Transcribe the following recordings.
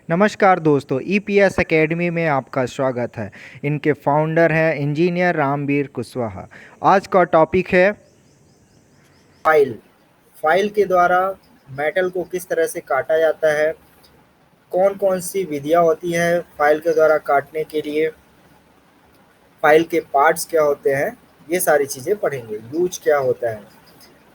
नमस्कार दोस्तों, EPS academy में आपका स्वागत है। इनके फाउंडर हैं इंजीनियर रामवीर कुशवाहा। आज का टॉपिक है फाइल। फाइल के द्वारा मेटल को किस तरह से काटा जाता है, कौन कौन सी विधियाँ होती हैं फाइल के द्वारा काटने के लिए, फाइल के पार्ट्स क्या होते हैं, ये सारी चीज़ें पढ़ेंगे। यूज क्या होता है,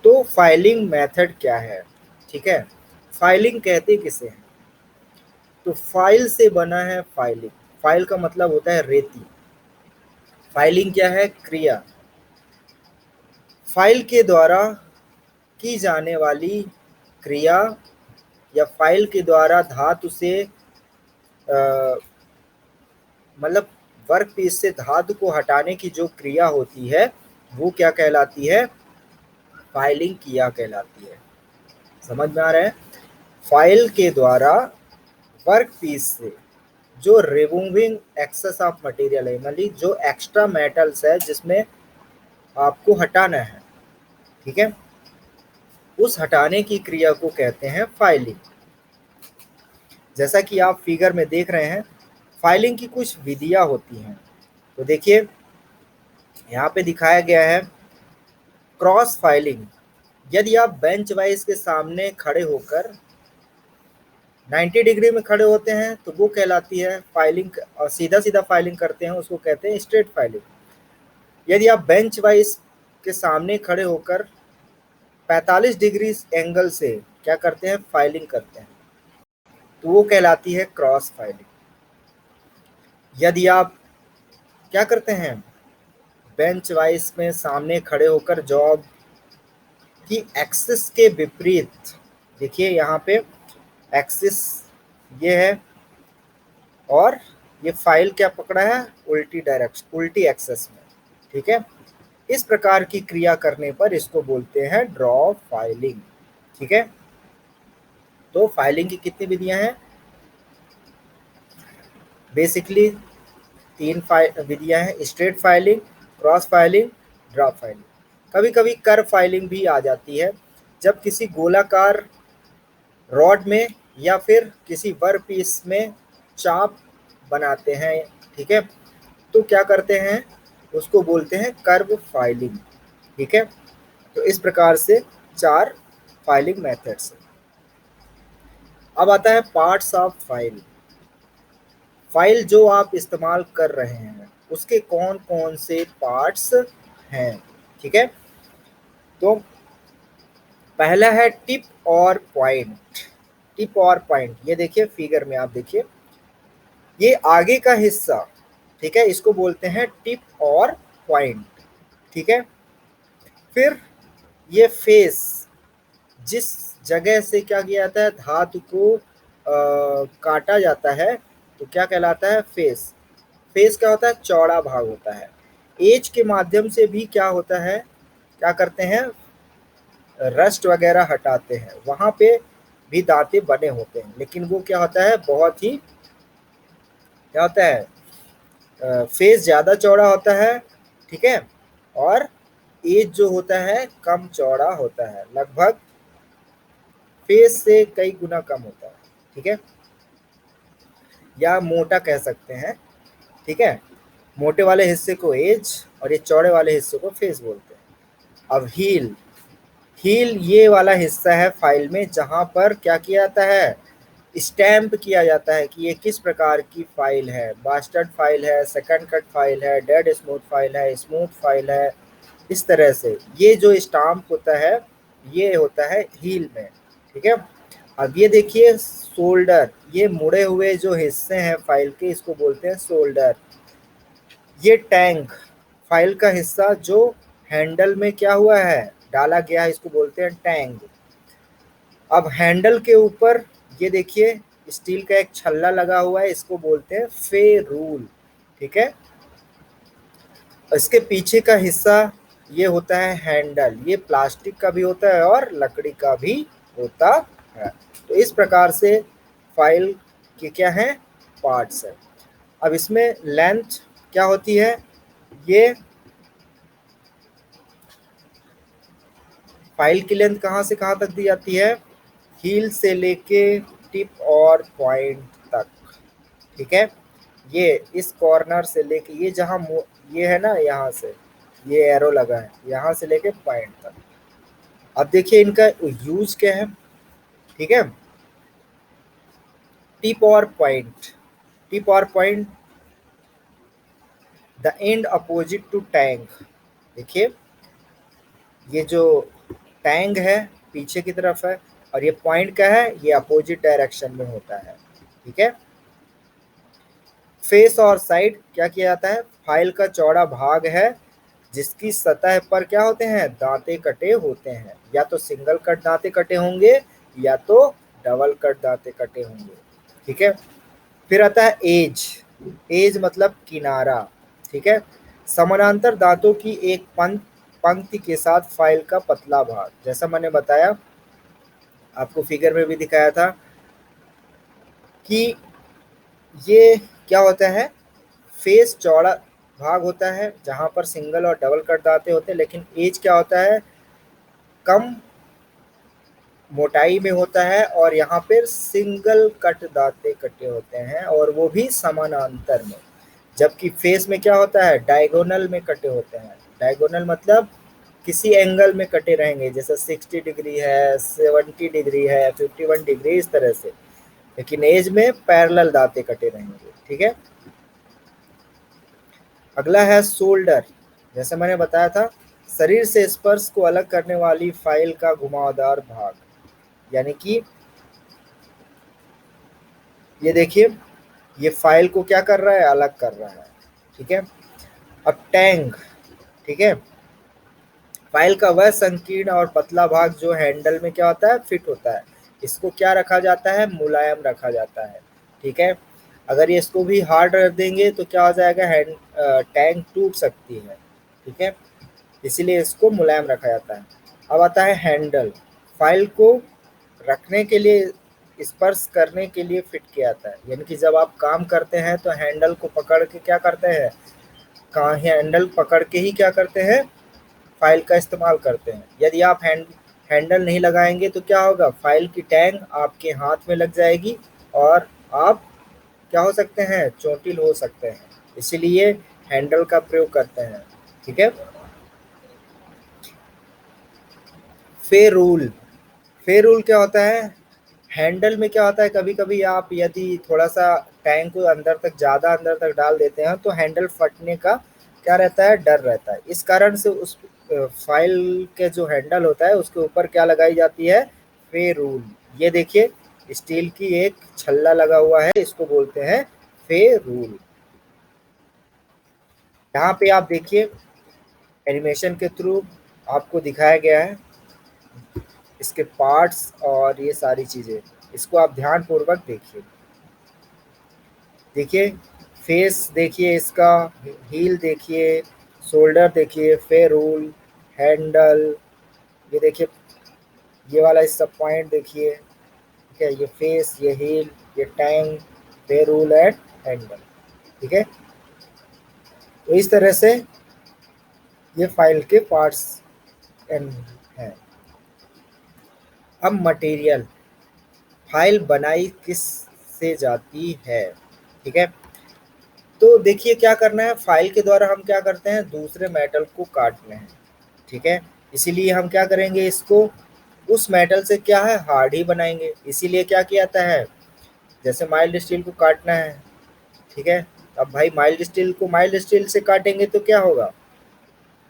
तो फाइलिंग मेथड क्या है, ठीक है। फाइलिंग कहते किसे हैं, तो फाइल से बना है फाइलिंग। फाइल का मतलब होता है रेती। फाइलिंग क्या है, क्रिया। फाइल के द्वारा की जाने वाली क्रिया या फाइल के द्वारा धातु से मतलब वर्क पीस से धातु को हटाने की जो क्रिया होती है वो क्या कहलाती है, फाइलिंग किया कहलाती है। समझ में आ रहा है। फाइल के द्वारा वर्क पीस से जो रिमूविंग एक्सेस ऑफ मटेरियल है, मतलब जो एक्स्ट्रा मेटल्स है जिसमें आपको हटाना है, ठीक है, उस हटाने की क्रिया को कहते हैं फाइलिंग। जैसा कि आप फिगर में देख रहे हैं, फाइलिंग की कुछ विधियां होती हैं। तो देखिए यहाँ पे दिखाया गया है क्रॉस फाइलिंग। यदि आप बेंच वाइज के सामने खड़े होकर 90 डिग्री में खड़े होते हैं तो वो कहलाती है फाइलिंग, और सीधा सीधा फाइलिंग करते हैं उसको कहते हैं स्ट्रेट फाइलिंग। यदि आप बेंच वाइज के सामने खड़े होकर 45 डिग्री एंगल से क्या करते हैं, फाइलिंग करते हैं, तो वो कहलाती है क्रॉस फाइलिंग। यदि आप क्या करते हैं, बेंच वाइज में सामने खड़े होकर जॉब की एक्सिस के विपरीत, देखिए यहाँ पे एक्सिस ये है और ये फाइल क्या पकड़ा है, उल्टी डायरेक्शन, उल्टी एक्सेस में, ठीक है। इस प्रकार की क्रिया करने पर इसको बोलते हैं ड्रॉ फाइलिंग, ठीक है। तो फाइलिंग की कितनी विधियां हैं, बेसिकली तीन विधियां हैं, straight filing, cross filing, draw filing. कभी कभी कर्व फाइलिंग भी आ जाती है, जब किसी गोलाकार रॉड में या फिर किसी वर्क पीस में चाप बनाते हैं, ठीक है, तो क्या करते हैं, उसको बोलते हैं कर्व फाइलिंग, ठीक है। तो इस प्रकार से चार फाइलिंग मेथड्स हैं। अब आता है पार्ट्स ऑफ फाइल। फाइल जो आप इस्तेमाल कर रहे हैं उसके कौन कौन से पार्ट्स हैं, ठीक है। तो पहला है टिप और पॉइंट। टिप और पॉइंट, ये देखिए फिगर में आप देखिए, ये आगे का हिस्सा, ठीक है, इसको बोलते हैं टिप और पॉइंट, ठीक है। फिर ये फेस, जिस जगह से क्या किया जाता है, धातु को काटा जाता है, तो क्या कहलाता है, फेस। फेस क्या होता है, चौड़ा भाग होता है। एज के माध्यम से भी क्या होता है, क्या करते हैं, रस्ट वगैरह हटाते हैं, वहां पे भी दांते बने होते हैं, लेकिन वो क्या होता है, बहुत ही क्या होता है, फेस ज़्यादा चौड़ा होता है, ठीक है, और एज जो होता है कम चौड़ा होता है, लगभग फेस से कई गुना कम होता है, ठीक है, या मोटा कह सकते हैं, ठीक है। मोटे वाले हिस्से को एज और ये चौड़े वाले हिस्से को फेस बोलते हैं। अब हील, हील ये वाला हिस्सा है फाइल में जहां पर क्या किया जाता है, स्टैम्प किया जाता है कि ये किस प्रकार की फाइल है, बास्टर्ड फाइल है, सेकंड कट फाइल है, डेड स्मूथ फाइल है, स्मूथ फाइल है, इस तरह से ये जो स्टाम्प होता है ये होता है हील में, ठीक है। अब ये देखिए शोल्डर, ये मुड़े हुए जो हिस्से हैं फाइल के इसको बोलते हैं शोल्डर। ये टैंक, फाइल का हिस्सा जो हैंडल में क्या हुआ है, डाला गया है, इसको बोलते हैं टैंक। अब हैंडल के ऊपर ये देखिए स्टील का एक छल्ला लगा हुआ है, इसको बोलते हैं फेरूल, ठीक है। इसके पीछे का हिस्सा ये होता है हैंडल, ये प्लास्टिक का भी होता है और लकड़ी का भी होता है। तो इस प्रकार से फाइल के क्या है, पार्ट्स है। अब इसमें लेंथ क्या होती है, ये फाइल की लेंथ कहाँ से कहाँ तक दी जाती है, हील से लेके टिप और पॉइंट तक, ठीक है। ये इस कॉर्नर से लेके ये जहाँ ये है ना, यहाँ से ये एरो लगा है, यहाँ से लेके पॉइंट तक। अब देखिए इनका यूज क्या है, ठीक है। टिप और पॉइंट, टिप और point, the end opposite to tank. देखिए ये जो टैंक है पीछे की तरफ है, और ये पॉइंट का है, ये अपोजिट डायरेक्शन में होता है, ठीक है। फेस और साइड क्या किया जाता है, फाइल का चौड़ा भाग है जिसकी सतह पर क्या होते हैं, दांते कटे होते हैं। या तो सिंगल कट दांते कटे होंगे या तो डबल कट दांते कटे होंगे, ठीक है। फिर आता है एज, एज मतलब किनारा, ठीक है। समानांतर दांतों की एक पंक्ति के साथ फाइल का पतला भाग, जैसा मैंने बताया आपको फिगर में भी दिखाया था कि ये क्या होता है, फेस चौड़ा भाग होता है जहां पर सिंगल और डबल कट दांते होते हैं, लेकिन एज क्या होता है, कम मोटाई में होता है और यहाँ पर सिंगल कट दांते कटे होते हैं, और वो भी समानांतर में। जबकि फेस में क्या होता है, डायगोनल में कटे होते हैं। डायगोनल मतलब किसी एंगल में कटे रहेंगे, जैसे 60 डिग्री है, 70 डिग्री है, 51 डिग्री, इस तरह से। लेकिन एज में पैरेलल दांते कटे रहेंगे, ठीक है। अगला है शोल्डर, जैसे मैंने बताया था, शरीर से स्पर्श को अलग करने वाली फाइल का घुमावदार भाग, यानी कि ये देखिए ये फाइल को क्या कर रहा है, अलग कर रहा है, ठीक है। अब टैंग, ठीक है, फाइल का वह संकीर्ण और पतला भाग जो हैंडल में क्या होता है, फिट होता है। इसको क्या रखा जाता है, मुलायम रखा जाता है, ठीक है। अगर ये इसको भी हार्ड रख देंगे तो क्या हो जाएगा, टैंक टूट सकती है, ठीक है। इसीलिए इसको मुलायम रखा जाता है। अब आता है हैंडल, फाइल को रखने के लिए, स्पर्श करने के लिए फिट किया जाता है। यानी कि जब आप काम करते हैं तो हैंडल को पकड़ के क्या करते हैं, कहाँ हैंडल पकड़ के ही क्या करते हैं, फाइल का इस्तेमाल करते हैं। यदि आप हैंडल नहीं लगाएंगे तो क्या होगा, फाइल की टैंग आपके हाथ में लग जाएगी और आप क्या हो सकते हैं, चोटिल हो सकते हैं। इसीलिए हैंडल का प्रयोग करते हैं, ठीक है। फे रूल, फे रूल क्या होता है, हैंडल में क्या होता है, कभी कभी आप यदि थोड़ा सा टैंक को अंदर तक, ज़्यादा अंदर तक डाल देते हैं तो हैंडल फटने का क्या रहता है, डर रहता है। इस कारण से उस फाइल के जो हैंडल होता है उसके ऊपर क्या लगाई जाती है, फे रूल। ये देखिए स्टील की एक छल्ला लगा हुआ है, इसको बोलते हैं फे रूल। यहाँ पे आप देखिए एनिमेशन के थ्रू आपको दिखाया गया है इसके पार्ट्स और ये सारी चीज़ें, इसको आप ध्यान पूर्वक देखिए। देखिए फेस देखिए इसका, हील देखिए, शोल्डर देखिए, फेरूल, हैंडल, ये देखिए ये वाला इसका पॉइंट देखिए, ठीक है। ये फेस, ये हील, ये टैंक, फेरूल एंड हैंडल, ठीक है। तो इस तरह से ये फाइल के पार्ट्स एंड हैं। अब मटेरियल, फाइल बनाई किस से जाती है, ठीक है। तो देखिए क्या करना है, फाइल के द्वारा हम क्या करते हैं, दूसरे मेटल को काटते हैं, ठीक है। इसीलिए हम क्या करेंगे, इसको उस मेटल से क्या है, हार्ड ही बनाएंगे। इसीलिए क्या किया जाता है, जैसे माइल्ड स्टील को काटना है, ठीक है। अब भाई माइल्ड स्टील को माइल्ड स्टील से काटेंगे तो क्या होगा,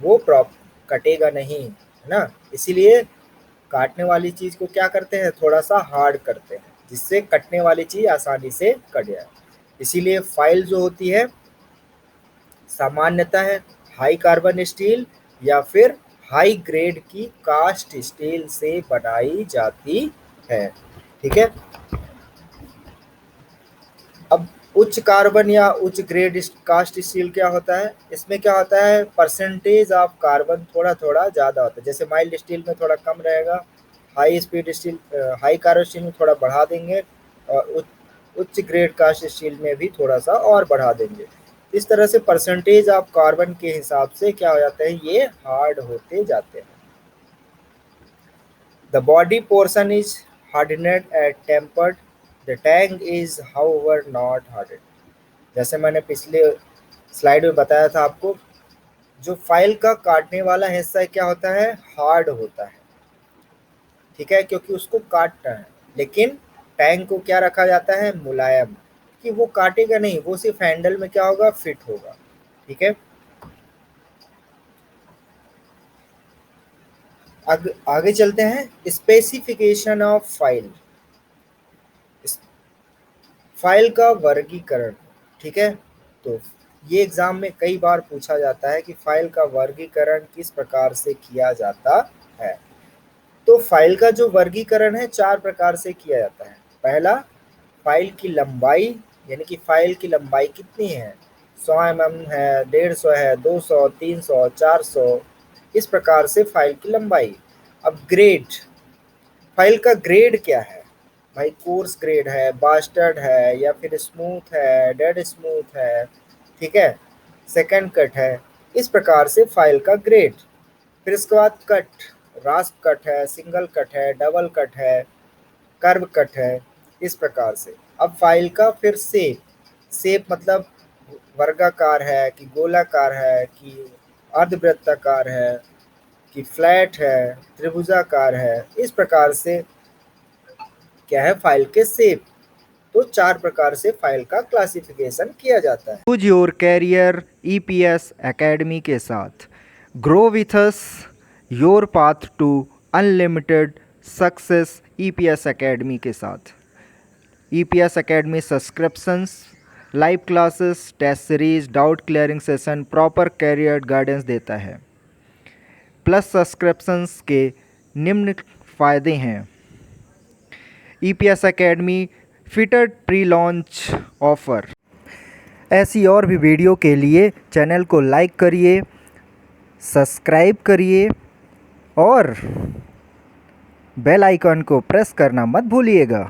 वो प्रॉप कटेगा नहीं, है ना। इसीलिए काटने वाली चीज़ को क्या करते हैं, थोड़ा सा हार्ड करते हैं जिससे कटने वाली चीज़ आसानी से कट जाए। इसीलिए फाइल जो होती है सामान्यतः हाई कार्बन स्टील या फिर हाई ग्रेड की कास्ट स्टील से बनाई जाती है, ठीक है। अब उच्च कार्बन या उच्च ग्रेड कास्ट स्टील क्या होता है, इसमें क्या होता है, परसेंटेज ऑफ कार्बन थोड़ा थोड़ा ज़्यादा होता है। जैसे माइल्ड स्टील में थोड़ा कम रहेगा, high speed steel, high carbon steel में थोड़ा बढ़ा देंगे, और उच्च ग्रेड कास्ट स्टील में भी थोड़ा सा और बढ़ा देंगे। इस तरह से परसेंटेज ऑफ कार्बन के हिसाब से क्या हो जाता है, ये हार्ड होते जाते हैं। The body portion is hardened and tempered. The tank is, however, not hardened. जैसे मैंने पिछले स्लाइड में बताया था आपको, जो फाइल का काटने वाला हिस्सा क्या होता है, हार्ड होता है, ठीक है, क्योंकि उसको काटना है। लेकिन टैंक को क्या रखा जाता है, मुलायम, कि वो काटेगा नहीं, वो सिर्फ हैंडल में क्या होगा, फिट होगा, ठीक है। आगे चलते हैं, स्पेसिफिकेशन ऑफ फाइल, फाइल का वर्गीकरण, ठीक है। तो ये एग्जाम में कई बार पूछा जाता है कि फाइल का वर्गीकरण किस प्रकार से किया जाता है। तो फाइल का जो वर्गीकरण है 4 प्रकार से किया जाता है। पहला, फाइल की लंबाई, यानी कि फाइल की लंबाई कितनी है, 100 mm है, 150 है, 200, 300, 400, इस प्रकार से फाइल की लंबाई। अब ग्रेड, फाइल का ग्रेड क्या है भाई, कोर्स ग्रेड है, बास्टर्ड है, या फिर स्मूथ है, डेड स्मूथ है, ठीक है, सेकंड कट है, इस प्रकार से फाइल का ग्रेड। फिर इसके बाद कट, रास्प कट है, सिंगल कट है, डबल कट है, कर्व कट है, इस प्रकार से। अब फाइल का फिर शेप, शेप मतलब वर्गाकार है कि गोलाकार है कि अर्धवृत्ताकार है कि फ्लैट है, त्रिभुजाकार है, इस प्रकार से क्या है, फाइल के शेप। तो 4 प्रकार से फाइल का क्लासिफिकेशन किया जाता है। Choose your career EPS academy के साथ, grow with us, your path to unlimited success EPS academy के साथ। EPS academy subscriptions, live classes, test series, doubt clearing session, proper career guidance देता है। प्लस सब्सक्रिप्शंस के निम्न फ़ायदे हैं। EPS academy fitted pre launch offer. ऐसी और भी वीडियो के लिए चैनल को लाइक करिए, सब्सक्राइब करिए और बेल आइकन को प्रेस करना मत भूलिएगा।